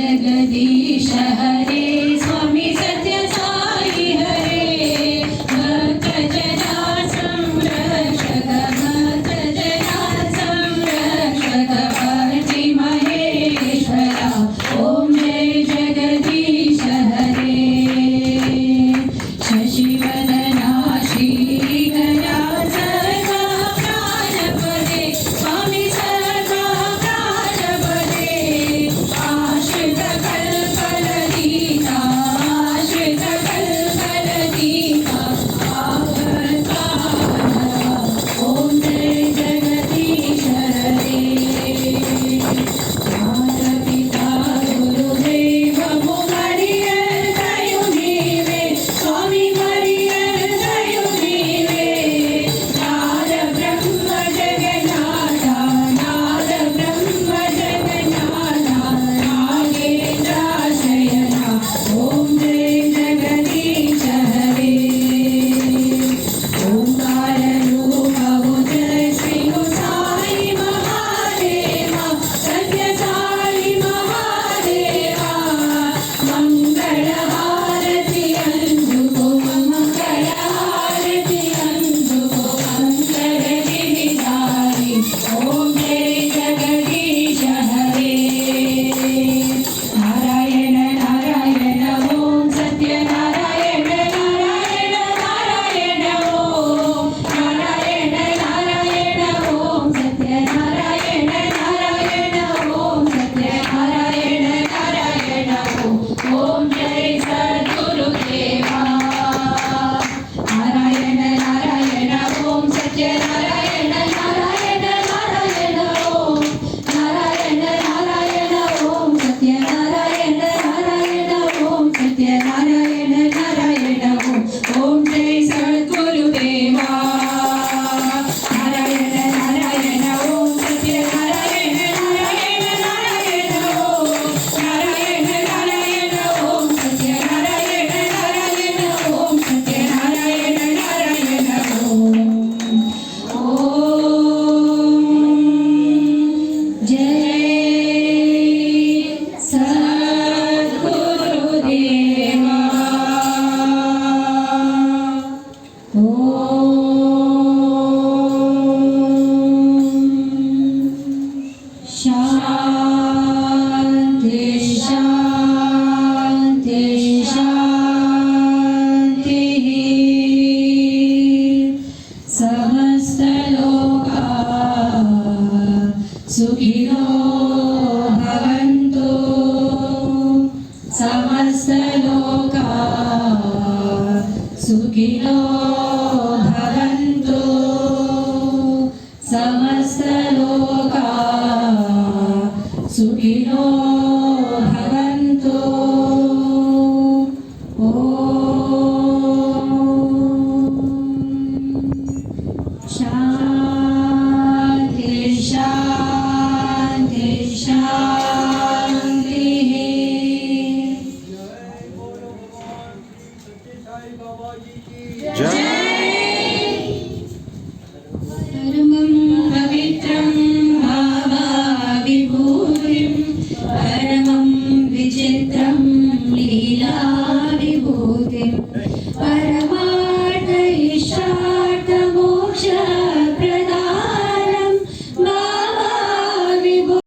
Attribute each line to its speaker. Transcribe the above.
Speaker 1: जगदीश हरे स्वामी सत्य साई हरे भक्त जना संरक्षक भक्त जना संरक्षक भक्ति महेश्वरा ओम जय जगदीश हरे शशिवदना श्रीधरा सर्वा प्राणपदे स्वामी सर्वा प्राणपदे आश्रित कल्पलतीता आश्रित कल्पलतीता आवतारा ओम जय जगदीश हरे माता गुरुदेव मुमरियर दयुनीवे स्वामी मरियर दयुनीवे नाद ब्रह्म जगन्नाथा नाद ब्रह्म जगन्नाथा नागेन्द्र शयना ओम जय जगदीश हरे ओंकार रूप उदय श्री साई महादेवा सत्य साई महादेवा मंगल हारति अंजुको मंगल हारति अंजुको मंगल गिरिधारी ओम जय जगदीश हरे नारायण नारायण ओम सत्य नारायण नारायण नारायण ओम नारायण नारायण ओम सत्य नारायण नारायण ओम सत्य नारायण नारायण ओम जय सद्गुरुदेवा नारायण नारायण ओम सत्य नारायण नारायण नारायण ओम नारायण नारायण ओम सत्य नारायण नारायण ओम सत्य नारायण नारायण ओम जय सद्गुरुदेवा नारायण नारायण ओम सत्य नारायण नारायण नारायण ओम नारायण नारायण ओम सत्य नारायण नारायण ओम सत्य नारायण नारायण ओम जय सद्गुरुदेवा शांति शांति शांति समस्त लोका सुखिनो भवन्तु समस्त लोका सुखिनो भवन्तु समस्त लोका सुखिनो भवन्तु ओम शांति शांति शांति